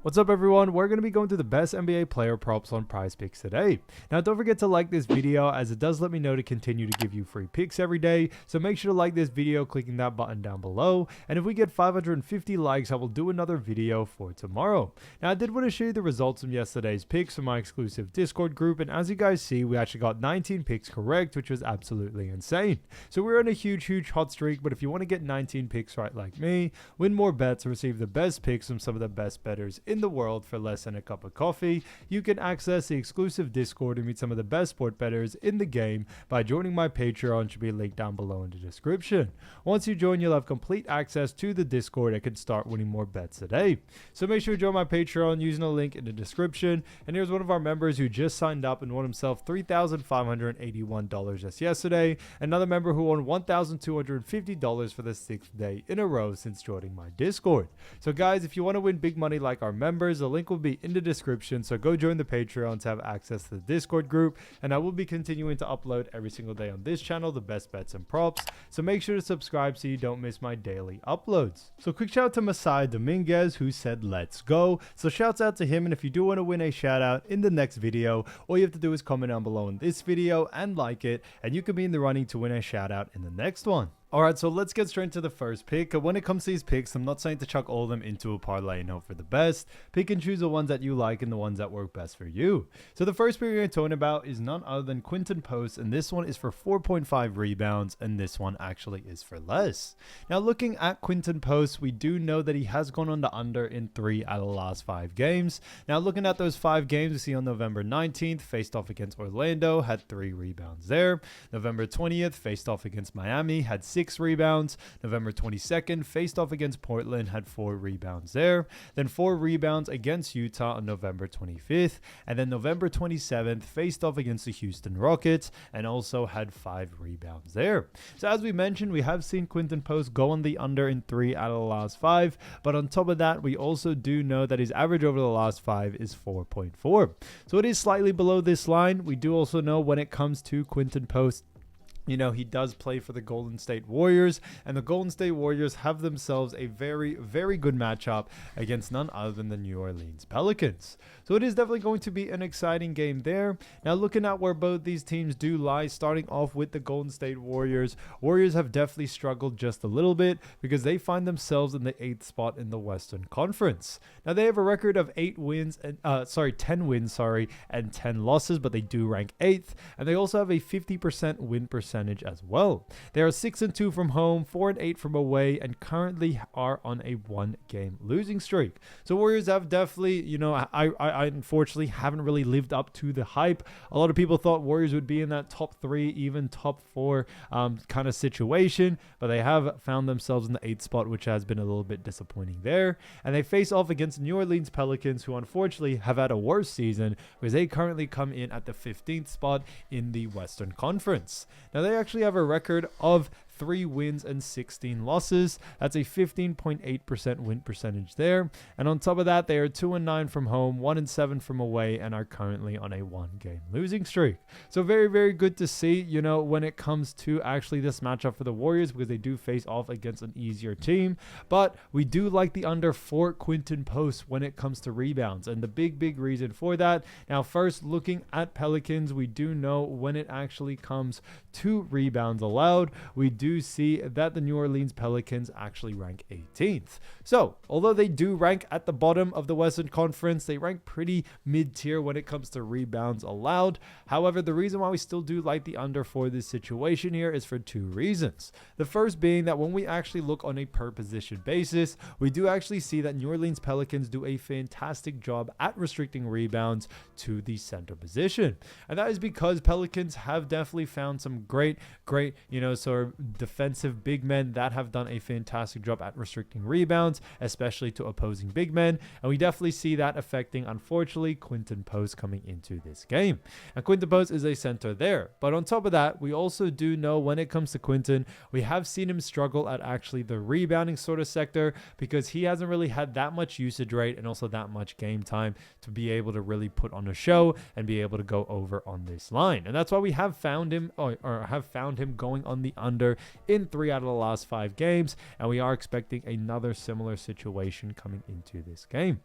What's up, everyone? We're going to be going through the best NBA player props on PrizePicks today. Now, don't forget to like this video, as it does let me know to continue to give you free picks every day. So make sure to like this video, clicking that button down below. And if we get 550 likes, I will do another video for tomorrow. Now, I did want to show you the results from yesterday's picks from my exclusive Discord group. And as you guys see, we actually got 19 picks correct, which was absolutely insane. So we're on a huge hot streak. But if you want to get 19 picks right like me, win more bets, and receive the best picks from some of the best bettors in the world for less than a cup of coffee, you can access the exclusive Discord and meet some of the best sport bettors in the game by joining my Patreon. Should be linked down below in the description. Once you join, you'll have complete access to the Discord and can start winning more bets today. So make sure to join my Patreon using the link in the description. And here's one of our members who just signed up and won himself $3,581 just yesterday. Another member who won $1,250 for the 6th day in a row since joining my Discord. So guys, if you want to win big money like our members, the link will be in the description, so go join the Patreon to have access to the Discord group, and I will be continuing to upload every single day on this channel the best bets and props, so make sure to subscribe so you don't miss my daily uploads. So quick shout out to Masai Dominguez, who said let's go. So shouts out to him, and if you do want to win a shout out in the next video, all you have to do is comment down below in this video and like it, and you could be in the running to win a shout out in the next one. Alright, so let's get straight into the first pick. When it comes to these picks, I'm not saying to chuck all of them into a parlay and hope for the best. Pick and choose the ones that you like and the ones that work best for you. So the first pick we're going to talk about is none other than Quinton Post, and this one is for 4.5 rebounds, and this one actually is for less. Now, looking at Quinton Post, we do know that he has gone on the under in 3 out of the last 5 games. Now, looking at those 5 games, we see on November 19th, faced off against Orlando, had 3 rebounds there. November 20th, faced off against Miami, had 6 rebounds. November 22nd, faced off against Portland, had 4 rebounds there. Then 4 rebounds against Utah on November 25th. And then November 27th, faced off against the Houston Rockets and also had 5 rebounds there. So as we mentioned, we have seen Quinton Post go on the under in 3 out of the last 5. But on top of that, we also do know that his average over the last 5 is 4.4. So it is slightly below this line. We do also know when it comes to Quinton Post, you know, he does play for the Golden State Warriors, and the Golden State Warriors have themselves a very good matchup against none other than the New Orleans Pelicans. So it is definitely going to be an exciting game there. Now, looking at where both these teams do lie, starting off with the Golden State Warriors, Warriors have definitely struggled just a little bit because they find themselves in the 8th spot in the Western Conference. Now, they have a record of 10 wins, and 10 losses, but they do rank 8th, and they also have a 50% win percentage as well. They are 6-2 from home, 4-8 from away, and currently are on a 1-game losing streak. So Warriors have definitely, you know, I unfortunately haven't really lived up to the hype. A lot of people thought Warriors would be in that top 3, even top 4 kind of situation, but they have found themselves in the 8th spot, which has been a little bit disappointing there. And they face off against New Orleans Pelicans, who unfortunately have had a worse season because they currently come in at the 15th spot in the Western Conference. Now, they actually have a record of 3 wins and 16 losses. That's a 15.8% win percentage there. And on top of that, they are 2-9 from home, 1-7 from away, and are currently on a 1-game losing streak. So very good to see, you know, when it comes to actually this matchup for the Warriors, because they do face off against an easier team. But we do like the under for Quinton Post when it comes to rebounds. And the big reason for that, now first looking at Pelicans, we do know when it actually comes to rebounds allowed, we do see that the New Orleans Pelicans actually rank 18th. So, although they do rank at the bottom of the Western Conference, they rank pretty mid-tier when it comes to rebounds allowed. However, the reason why we still do like the under for this situation here is for 2 reasons. The first being that when we actually look on a per position basis, we do actually see that New Orleans Pelicans do a fantastic job at restricting rebounds to the center position. And that is because Pelicans have definitely found some great, you know, sort of defensive big men that have done a fantastic job at restricting rebounds, especially to opposing big men. And we definitely see that affecting, unfortunately, Quinton Post coming into this game. And Quinton Post is a center there. But on top of that, we also do know when it comes to Quinton, we have seen him struggle at actually the rebounding sort of sector because he hasn't really had that much usage rate and also that much game time to be able to really put on a show and be able to go over on this line. And that's why we have found him or have found him going on the under in 3 out of the last 5 games, and we are expecting another similar situation coming into this game.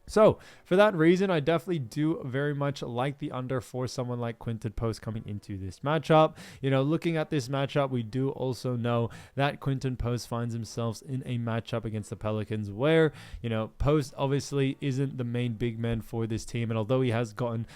So for that reason, I definitely do very much like the under for someone like Quinton Post coming into this matchup. Looking at this matchup, we do also know that Quinton Post finds himself in a matchup against the Pelicans where, Post obviously isn't the main big man for this team. And although he has gotten,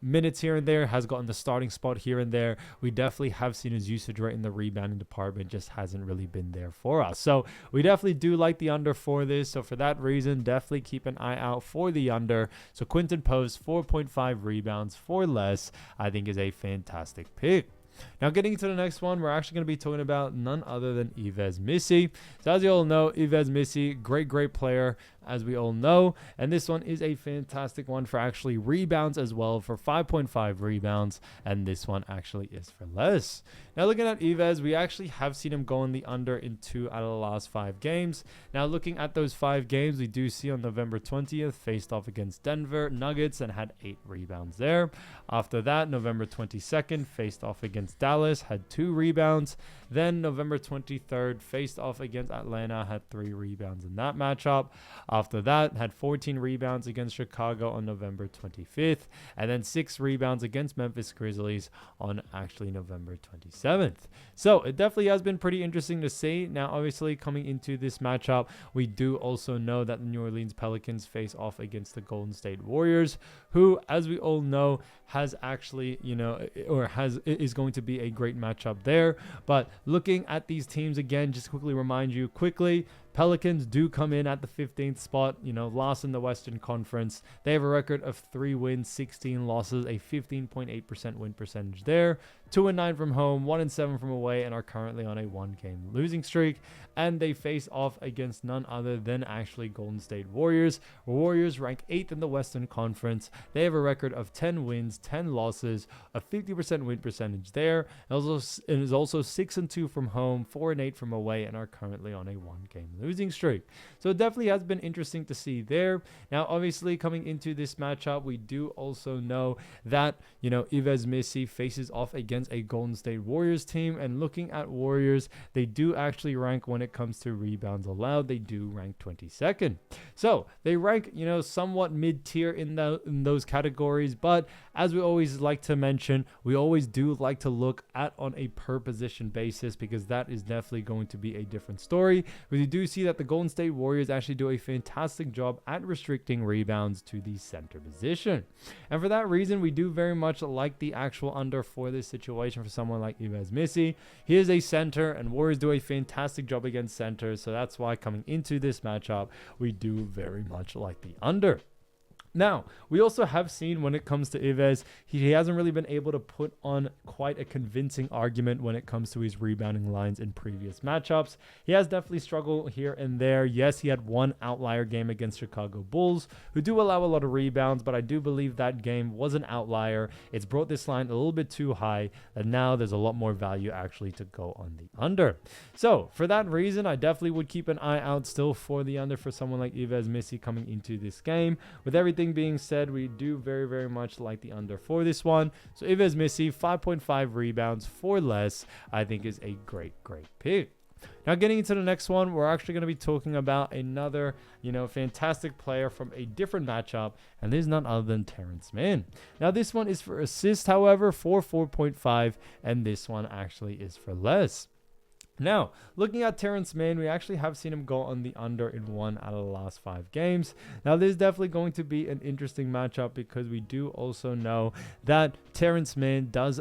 minutes here and there, has gotten the starting spot here and there, we definitely have seen his usage rate in the rebounding department just hasn't really been there for us. So we definitely do like the under for this. So for that reason, definitely keep an eye out for the under. So Quinton Post, 4.5 rebounds for less, I think is a fantastic pick. Now, getting into the next one, we're actually going to be talking about none other than Yves Missi. So as you all know, Yves Missi, great player, as we all know. And this one is a fantastic one for actually rebounds as well, for 5.5 rebounds. And this one actually is for less. Now, looking at Yves, we actually have seen him go on the under in 2 out of the last 5 games. Now, looking at those 5 games, we do see on November 20th, faced off against Denver Nuggets and had 8 rebounds there. After that, November 22nd, faced off against Dallas, had 2 rebounds. Then November 23rd, faced off against Atlanta, had 3 rebounds in that matchup. After that, had 14 rebounds against Chicago on November 25th, and then 6 rebounds against Memphis Grizzlies on actually November 27th. So it definitely has been pretty interesting to see. Now, obviously, coming into this matchup, we do also know that the New Orleans Pelicans face off against the Golden State Warriors, who, as we all know, has actually, is going to be a great matchup there. But looking at these teams again, just quickly remind you Pelicans do come in at the 15th spot, last in the Western Conference. They have a record of 3 wins, 16 losses, a 15.8% win percentage there. 2-9 from home, 1-7 from away, and are currently on a 1-game losing streak. And they face off against none other than actually Golden State Warriors. Warriors rank 8th in the Western Conference. They have a record of 10 wins, 10 losses, a 50% win percentage there. It is also 6-2 from home, 4-8 from away, and are currently on a 1-game losing streak. So it definitely has been interesting to see there. Now, obviously, coming into this matchup, we do also know that, Yves Missi faces off against a Golden State Warriors team. And looking at Warriors, they do actually rank, when it comes to rebounds allowed, they do rank 22nd. So they rank, somewhat mid-tier in those categories. But as we always like to mention, we always do like to look at on a per position basis, because that is definitely going to be a different story. We do see that the Golden State Warriors actually do a fantastic job at restricting rebounds to the center position. And for that reason, we do very much like the actual under for this situation for someone like Yves Missi. He is a center, and Warriors do a fantastic job against centers. So that's why coming into this matchup, we do very much like the under. Now, we also have seen when it comes to Yves, he hasn't really been able to put on quite a convincing argument when it comes to his rebounding lines in previous matchups. He has definitely struggled here and there. Yes, he had one outlier game against Chicago Bulls, who do allow a lot of rebounds, but I do believe that game was an outlier. It's brought this line a little bit too high, and now there's a lot more value actually to go on the under. So, for that reason, I definitely would keep an eye out still for the under for someone like Yves Missi coming into this game. With everything being said, we do very much like the under for this one. So Yves Missi, 5.5 rebounds for less, I think is a great pick. Now, getting into the next one, we're actually going to be talking about another, fantastic player from a different matchup, and this is none other than Terrence Mann. Now, this one is for assist, however, for 4.5, and this one actually is for less. Now, looking at Terrence Mann, we actually have seen him go on the under in 1 out of the last 5 games. Now, this is definitely going to be an interesting matchup, because we do also know that Terrence Mann does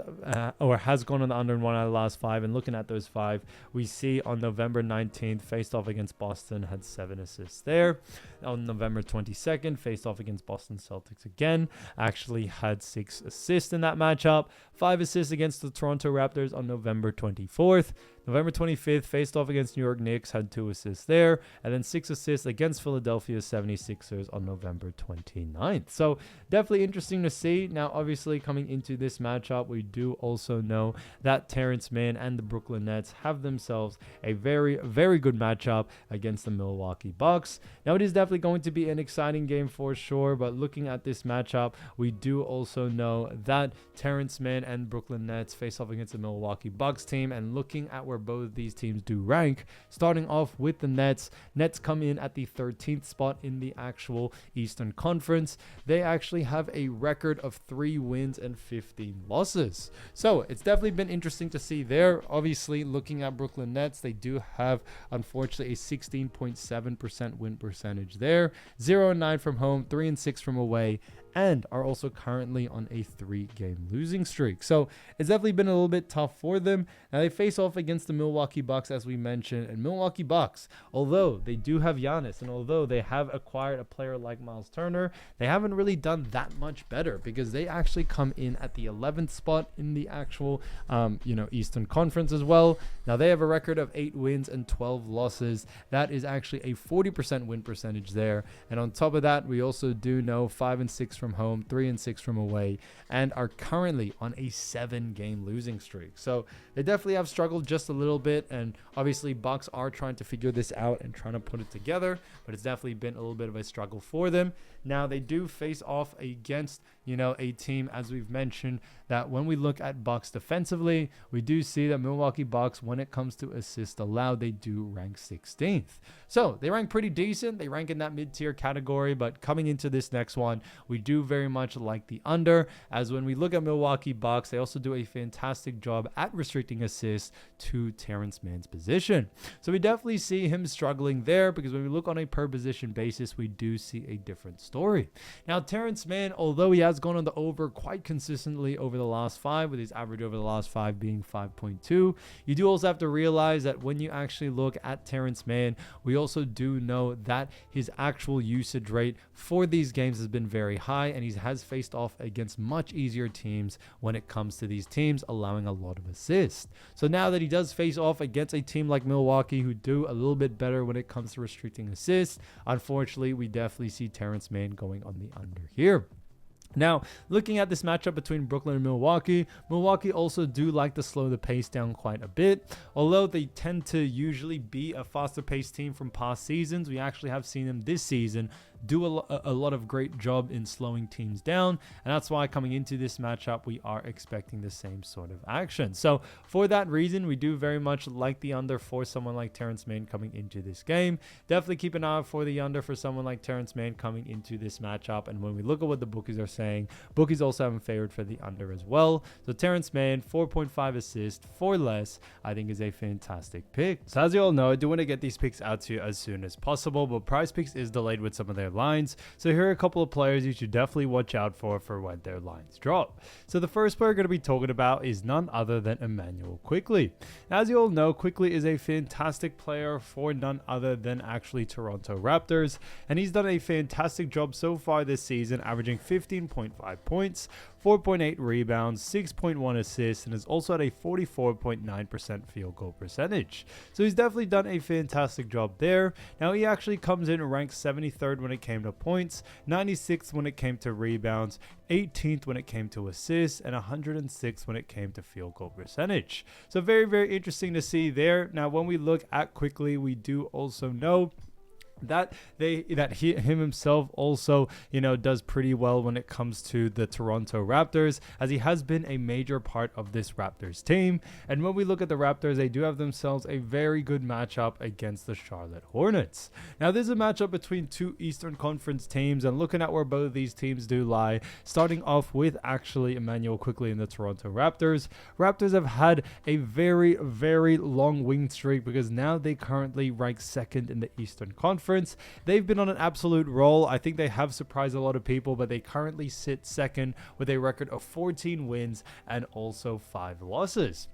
or has gone on the under in 1 out of the last 5. And looking at those 5, we see on November 19th, faced off against Boston, had 7 assists there. On November 22nd, faced off against Boston Celtics again, actually had 6 assists in that matchup. 5 assists against the Toronto Raptors on November 24th. November 25th, faced off against New York Knicks, had 2 assists there, and then 6 assists against Philadelphia 76ers on November 29th. So definitely interesting to see. Now, obviously, coming into this matchup, we do also know that Terrence Mann and the Brooklyn Nets have themselves a very good matchup against the Milwaukee Bucks. Now, it is definitely going to be an exciting game for sure, but looking at this matchup, we do also know that Terrence Mann and Brooklyn Nets face off against the Milwaukee Bucks team, and looking at where where both of these teams do rank. Starting off with the Nets. Nets come in at the 13th spot in the actual Eastern Conference. They actually have a record of 3 wins and 15 losses. So it's definitely been interesting to see there. Obviously, looking at Brooklyn Nets, they do have, unfortunately, a 16.7% win percentage there. 0-9 from home, 3-6 from away, and are also currently on a 3-game losing streak. So it's definitely been a little bit tough for them. Now they face off against the Milwaukee Bucks, as we mentioned, and Milwaukee Bucks, although they do have Giannis and although they have acquired a player like Miles Turner, they haven't really done that much better because they actually come in at the 11th spot in the actual Eastern Conference as well. Now they have a record of 8 wins and 12 losses. That is actually a 40% win percentage there. And on top of that, we also do know 5-6 from home, 3-6 from away, and are currently on a 7-game losing streak. So they definitely have struggled just a little bit, and obviously Bucks are trying to figure this out and trying to put it together, but it's definitely been a little bit of a struggle for them. Now they do face off against a team, as we've mentioned, that when we look at Bucks defensively, we do see that Milwaukee Bucks, when it comes to assists allowed, they do rank 16th. So they rank pretty decent. They rank in that mid-tier category, but coming into this next one, we do very much like the under, as when we look at Milwaukee Bucks, they also do a fantastic job at restricting assists to Terrence Mann's position. So we definitely see him struggling there, because when we look on a per position basis, we do see a different story. Now Terrence Mann, although he has gone on the over quite consistently over the last 5, with his average over the last 5 being 5.2, you do also have to realize that when you actually look at Terrence Mann, we also do know that his actual usage rate for these games has been very high, and he has faced off against much easier teams when it comes to these teams allowing a lot of assists. So now that he does face off against a team like Milwaukee, who do a little bit better when it comes to restricting assists, unfortunately we definitely see Terrence Mann going on the under here. Now, looking at this matchup between Brooklyn and Milwaukee, Milwaukee also do like to slow the pace down quite a bit. Although they tend to usually be a faster paced team from past seasons, we actually have seen them this season do a lot of great job in slowing teams down, and that's why coming into this matchup we are expecting the same sort of action. So for that reason, we do very much like the under for someone like Terrence Mann coming into this game. Definitely keep an eye out for the under for someone like Terrence Mann coming into this matchup, and when we look at what the bookies are saying, bookies also have him favored for the under as well. So Terrence Mann, 4.5 assists for less, I think is a fantastic pick. So as you all know, I do want to get these picks out to you as soon as possible, but PrizePicks is delayed with some of their lines, so here are a couple of players you should definitely watch out for when their lines drop. So the first player we're going to be talking about is none other than Emanuel Quickley. As you all know, Quickley is a fantastic player for none other than actually Toronto Raptors, and he's done a fantastic job so far this season, averaging 15.5 points, 4.8 rebounds, 6.1 assists, and has also had a 44.9% field goal percentage. So he's definitely done a fantastic job there. Now he actually comes in ranked 73rd when it came to points, 96th when it came to rebounds, 18th when it came to assists, and 106th when it came to field goal percentage. So very, very interesting to see there. Now when we look at Quickley, we do also know that he himself also does pretty well when it comes to the Toronto Raptors, as he has been a major part of this Raptors team. And when we look at the Raptors, they do have themselves a very good matchup against the Charlotte Hornets. Now this is a matchup between two Eastern Conference teams, and looking at where both of these teams do lie, starting off with actually Emanuel Quickley and the Toronto Raptors. Raptors have had a very, very long win streak, because now they currently rank 2nd in the Eastern Conference. They've been on an absolute roll. I think they have surprised a lot of people, but they currently sit 2nd with a record of 14 wins and also 5 losses.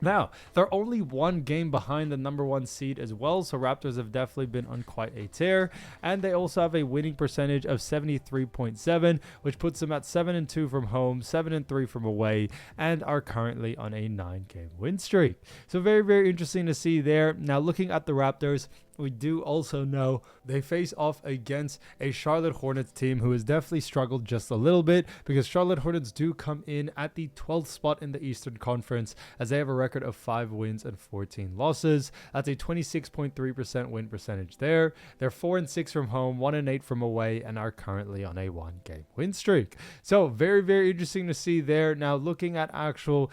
Now, they're only 1 game behind the number 1 seed as well, so Raptors have definitely been on quite a tear, and they also have a winning percentage of 73.7, which puts them at 7-2 from home, 7-3 from away, and are currently on a 9-game win streak. So very, very interesting to see there. Now, looking at the Raptors, we do also know they face off against a Charlotte Hornets team who has definitely struggled just a little bit, because Charlotte Hornets do come in at the 12th spot in the Eastern Conference as they have a record of 5 wins and 14 losses. That's a 26.3% win percentage there. They're 4-6 from home, 1-8 from away, and are currently on a 1-game win streak. So very, very interesting to see there. Now looking at actual,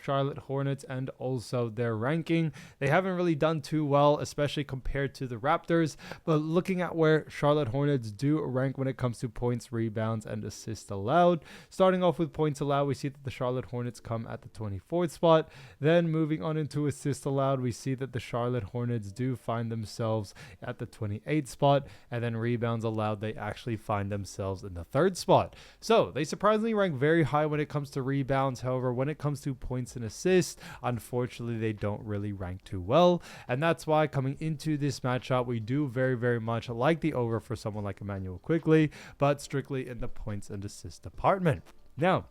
Charlotte Hornets and also their ranking, they haven't really done too well, especially compared to the Raptors, but looking at where Charlotte Hornets do rank when it comes to points, rebounds, and assists allowed, starting off with points allowed, we see that the Charlotte Hornets come at the 24th spot. Then moving on into assists allowed, we see that the Charlotte Hornets do find themselves at the 28th spot, and then rebounds allowed, they actually find themselves in the 3rd spot. So they surprisingly rank very high when it comes to rebounds. However, when it comes to points and assists, unfortunately they don't really rank too well, and that's why coming into this matchup, we do very, very much like the over for someone like Emanuel Quickley, but strictly in the points and assist department. Now,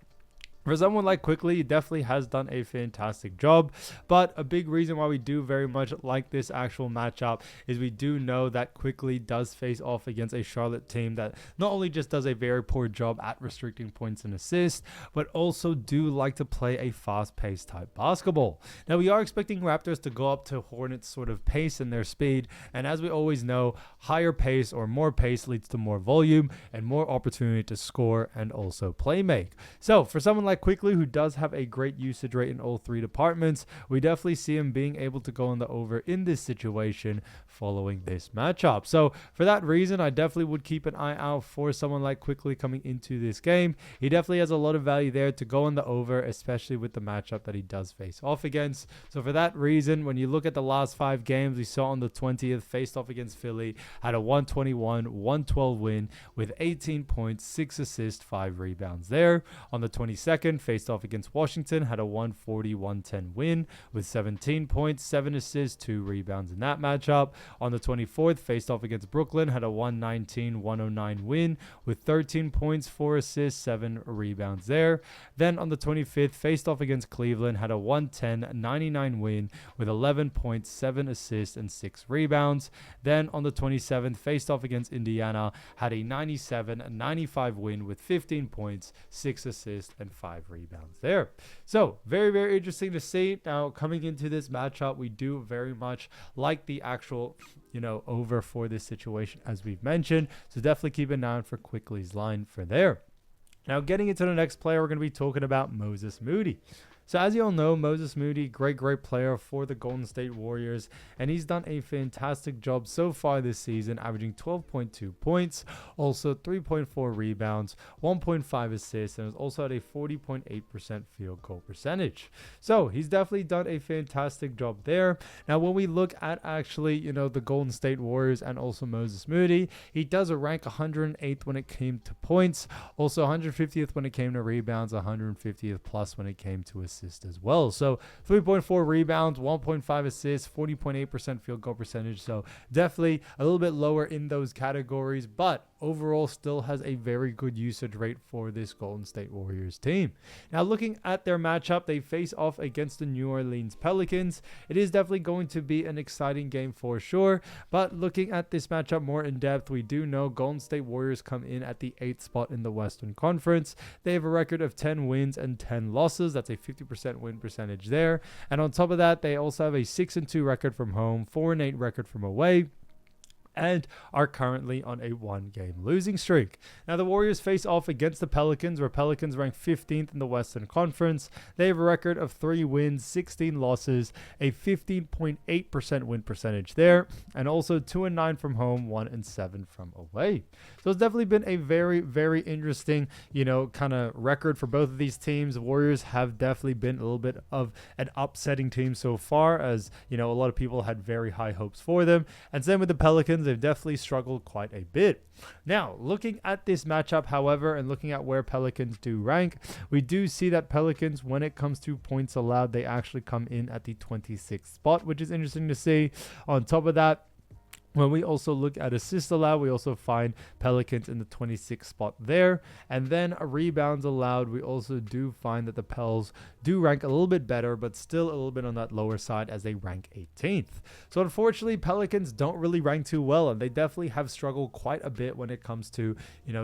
for someone like Quickley, he definitely has done a fantastic job, but a big reason why we do very much like this actual matchup is we do know that Quickley does face off against a Charlotte team that not only just does a very poor job at restricting points and assists, but also do like to play a fast-paced type basketball. Now, we are expecting Raptors to go up to Hornets sort of pace and their speed, and as we always know, higher pace or more pace leads to more volume and more opportunity to score and also play make. So for someone like Quickley, who does have a great usage rate in all 3 departments, we definitely see him being able to go on the over in this situation following this matchup. So for that reason, I definitely would keep an eye out for someone like Quickley coming into this game. He definitely has a lot of value there to go on the over, especially with the matchup that he does face off against. So for that reason, when you look at the last 5 games, we saw on the 20th, faced off against Philly, had a 121-112 win with 18 points, 6 assists, 5 rebounds there. On the 22nd, faced off against Washington, had a 140-110 win with 17 points, 7 assists, 2 rebounds in that matchup. On the 24th, faced off against Brooklyn, had a 119-109 win with 13 points, 4 assists, 7 rebounds there. Then on the 25th, faced off against Cleveland, had a 110-99 win with 11 points, 7 assists, and 6 rebounds. Then on the 27th, faced off against Indiana, had a 97-95 win with 15 points, 6 assists, and 5 rebounds there. So very, very interesting to see. Now coming into this matchup, we do very much like the actual over for this situation, as we've mentioned. So definitely keep an eye out for Quickley's line for there. Now getting into the next player, we're going to be talking about Moses Moody. So as you all know, Moses Moody, great player for the Golden State Warriors, and he's done a fantastic job so far this season, averaging 12.2 points, also 3.4 rebounds, 1.5 assists, and has also had a 40.8% field goal percentage. So he's definitely done a fantastic job there. Now, when we look at actually, the Golden State Warriors and also Moses Moody, he does rank 108th when it came to points, also 150th when it came to rebounds, 150th plus when it came to assists as well. So 3.4 rebounds, 1.5 assists, 40.8% field goal percentage. So definitely a little bit lower in those categories, but overall still has a very good usage rate for this Golden State Warriors team. Now looking at their matchup, they face off against the New Orleans Pelicans. It is definitely going to be an exciting game for sure, but looking at this matchup more in depth, we do know Golden State Warriors come in at the 8th spot in the Western Conference. They have a record of 10 wins and 10 losses. That's a 50% win percentage there. And on top of that, they also have a 6-2 record from home, 4-8 record from away, and are currently on a 1-game losing streak. Now, the Warriors face off against the Pelicans, where Pelicans rank 15th in the Western Conference. They have a record of 3 wins, 16 losses, a 15.8% win percentage there, and also 2-9 from home, 1-7 from away. So it's definitely been a very, very interesting, kind of record for both of these teams. The Warriors have definitely been a little bit of an upsetting team so far, as, a lot of people had very high hopes for them. And same with the Pelicans. They've definitely struggled quite a bit. Now, looking at this matchup, however, and looking at where Pelicans do rank, we do see that Pelicans, when it comes to points allowed, they actually come in at the 26th spot, which is interesting to see. On top of that, When we also look at assists allowed, we also find Pelicans in the 26th spot there. And then rebounds allowed, we also do find that the Pels do rank a little bit better, but still a little bit on that lower side as they rank 18th. So unfortunately, Pelicans don't really rank too well, and they definitely have struggled quite a bit when it comes to,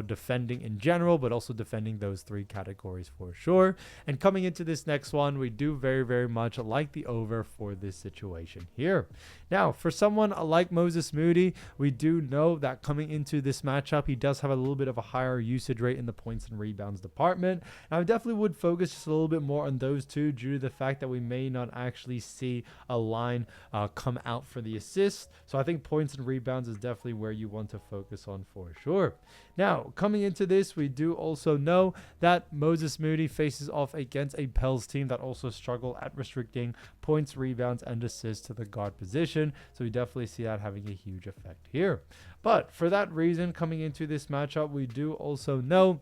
defending in general, but also defending those three categories for sure. And coming into this next one, we do very, very much like the over for this situation here. Now, for someone like Moses Moody, we do know that coming into this matchup, he does have a little bit of a higher usage rate in the points and rebounds department. And I definitely would focus just a little bit more on those two due to the fact that we may not actually see a line come out for the assists. So I think points and rebounds is definitely where you want to focus on for sure. Now, coming into this, we do also know that Moses Moody faces off against a Pels team that also struggle at restricting points, rebounds, and assists to the guard position. So we definitely see that having a huge effect here. But for that reason, coming into this matchup, we do also know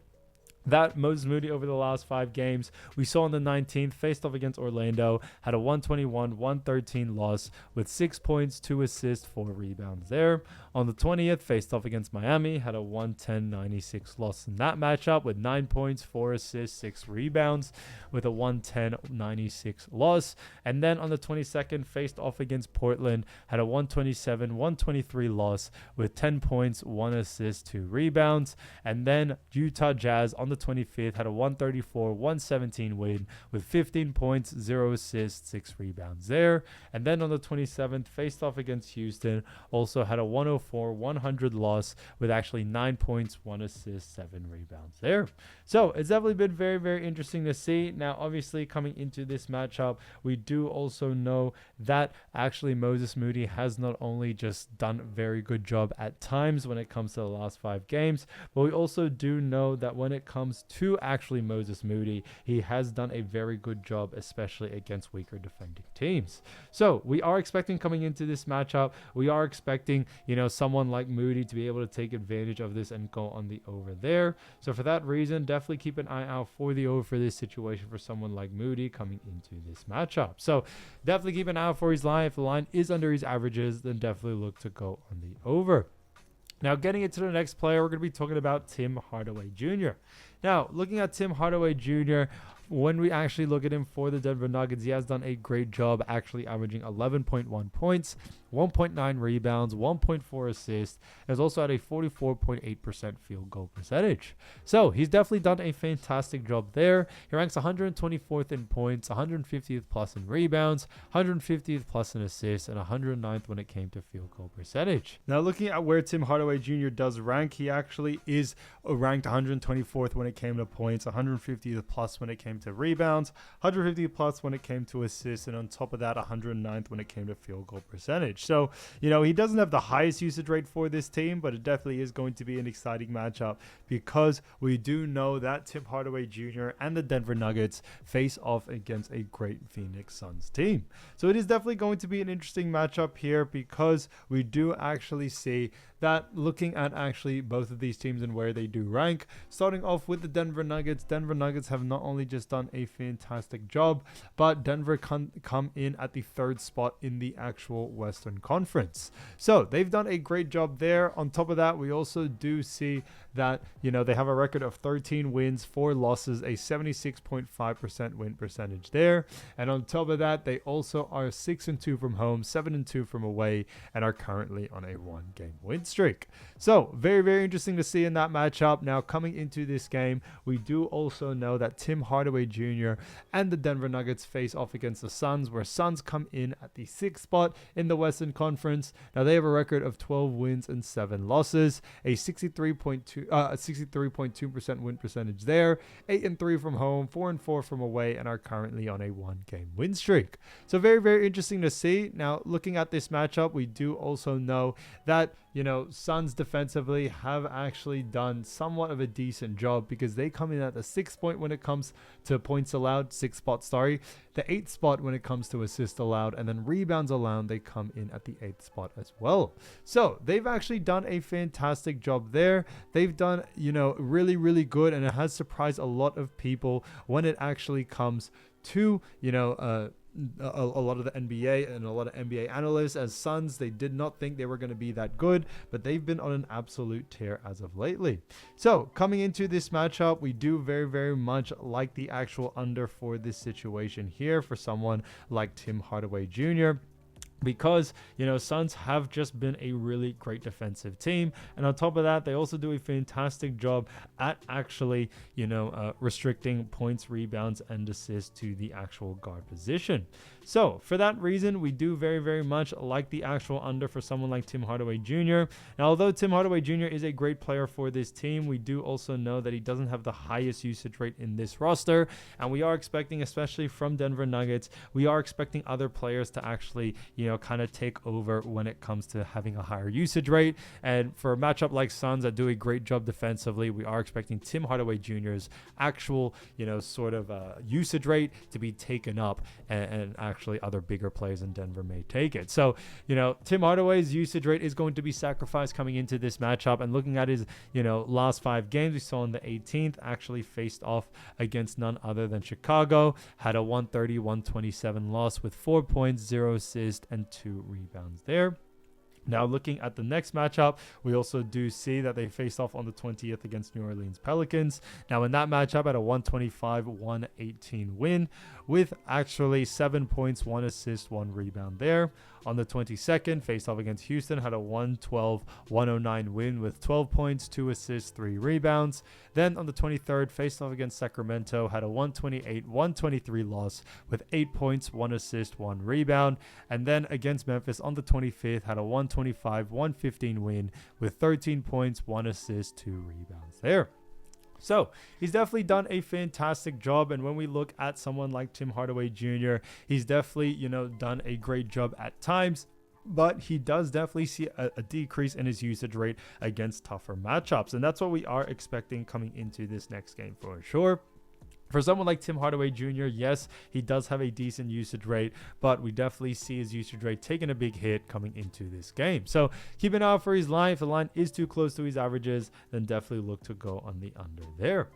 that Moses Moody over the last 5 games, we saw on the 19th, faced off against Orlando, had a 121-113 loss with 6 points, 2 assists, 4 rebounds there. On the 20th, faced off against Miami, had a 110-96 loss in that matchup with 9 points, 4 assists, 6 rebounds with a 110-96 loss. And then on the 22nd, faced off against Portland, had a 127-123 loss with 10 points, 1 assist, 2 rebounds. And then Utah Jazz on the 25th had a 134-117 win with 15 points, 0 assists, 6 rebounds there. And then on the 27th, faced off against Houston, also had a 104-100 loss with actually 9 points, 1 assist, 7 rebounds there. So it's definitely been very, very interesting to see. Now, obviously, coming into this matchup, we do also know that actually Moses Moody has not only just done a very good job at times when it comes to the last 5 games, but we also do know that when it comes to actually Moses Moody, he has done a very good job, especially against weaker defending teams. So we are expecting coming into this matchup, we are expecting, someone like Moody to be able to take advantage of this and go on the over there. So for that reason, definitely keep an eye out for the over for this situation for someone like Moody coming into this matchup. So definitely keep an eye out for his line. If the line is under his averages, then definitely look to go on the over. Now, getting into the next player, we're going to be talking about Tim Hardaway Jr. Now, looking at Tim Hardaway Jr., when we actually look at him for the Denver Nuggets, he has done a great job actually averaging 11.1 points, 1.9 rebounds, 1.4 assists, and has also had a 44.8% field goal percentage. So he's definitely done a fantastic job there. He ranks 124th in points, 150th plus in rebounds, 150th plus in assists, and 109th when it came to field goal percentage. Now looking at where Tim Hardaway Jr. does rank, he actually is ranked 124th when it came to points, 150th plus when it came to rebounds, 150 plus when it came to assists, and on top of that 109th when it came to field goal percentage. So he doesn't have the highest usage rate for this team, but it definitely is going to be an exciting matchup because we do know that Tim Hardaway Jr. and the Denver Nuggets face off against a great Phoenix Suns team. So it is definitely going to be an interesting matchup here because we do actually see that looking at actually both of these teams and where they do rank, starting off with the Denver Nuggets have not only just done a fantastic job, but Denver come in at the 3rd spot in the actual Western Conference. So they've done a great job there. On top of that, we also do see that, they have a record of 13 wins, 4 losses, a 76.5% win percentage there. And on top of that, they also are 6-2 from home, 7-2 from away, and are currently on a 1-game win streak. So very, very interesting to see in that matchup. Now coming into this game, we do also know that Tim Hardaway Jr. and the Denver Nuggets face off against the Suns, where Suns come in at the 6th spot in the Western Conference. Now they have a record of 12 wins and 7 losses, a 63.2% win percentage there, 8-3 from home, 4-4 from away, and are currently on a 1-game win streak. So very, very interesting to see. Now looking at this matchup, we do also know that Suns defensively have actually done somewhat of a decent job because they come in at the 6th point when it comes to points allowed, 6th spot, the 8th spot when it comes to assists allowed, and then rebounds allowed, they come in at the 8th spot as well. So they've actually done a fantastic job there. They've done, really, really good, and it has surprised a lot of people when it actually comes to, a lot of the NBA and a lot of NBA analysts as Suns. They did not think they were going to be that good, but they've been on an absolute tear as of lately. So coming into this matchup, we do very, very much like the actual under for this situation here for someone like Tim Hardaway Jr. because, Suns have just been a really great defensive team. And on top of that, they also do a fantastic job at actually, restricting points, rebounds, and assists to the actual guard position. So for that reason, we do very, very much like the actual under for someone like Tim Hardaway Jr. Now, although Tim Hardaway Jr. is a great player for this team, we do also know that he doesn't have the highest usage rate in this roster. And we are expecting, especially from Denver Nuggets, we are expecting other players to actually, kind of take over when it comes to having a higher usage rate. And for a matchup like Suns that do a great job defensively, we are expecting Tim Hardaway Jr.'s actual, usage rate to be taken up, and actually other bigger players in Denver may take it. So, Tim Hardaway's usage rate is going to be sacrificed coming into this matchup. And looking at his, last 5 games, we saw in the 18th actually faced off against none other than Chicago, had a 130-127 loss with 4 points, 0 assists, and 2 rebounds there. Now, looking at the next matchup, we also do see that they faced off on the 20th against New Orleans Pelicans. Now, in that matchup, had a 125-118 win with actually 7 points, 1 assist, 1 rebound there. On the 22nd, faced off against Houston, had a 112-109 win with 12 points, 2 assists, 3 rebounds. Then on the 23rd, faced off against Sacramento, had a 128-123 loss with 8 points, 1 assist, 1 rebound. And then against Memphis on the 25th, had a 125-115 win with 13 points, 1 assist, 2 rebounds there. So he's definitely done a fantastic job. And when we look at someone like Tim Hardaway Jr., he's definitely, done a great job at times. But he does definitely see a decrease in his usage rate against tougher matchups. And that's what we are expecting coming into this next game for sure. For someone like Tim Hardaway Jr., yes, he does have a decent usage rate, but we definitely see his usage rate taking a big hit coming into this game. So keep an eye out for his line. If the line is too close to his averages, then definitely look to go on the under there.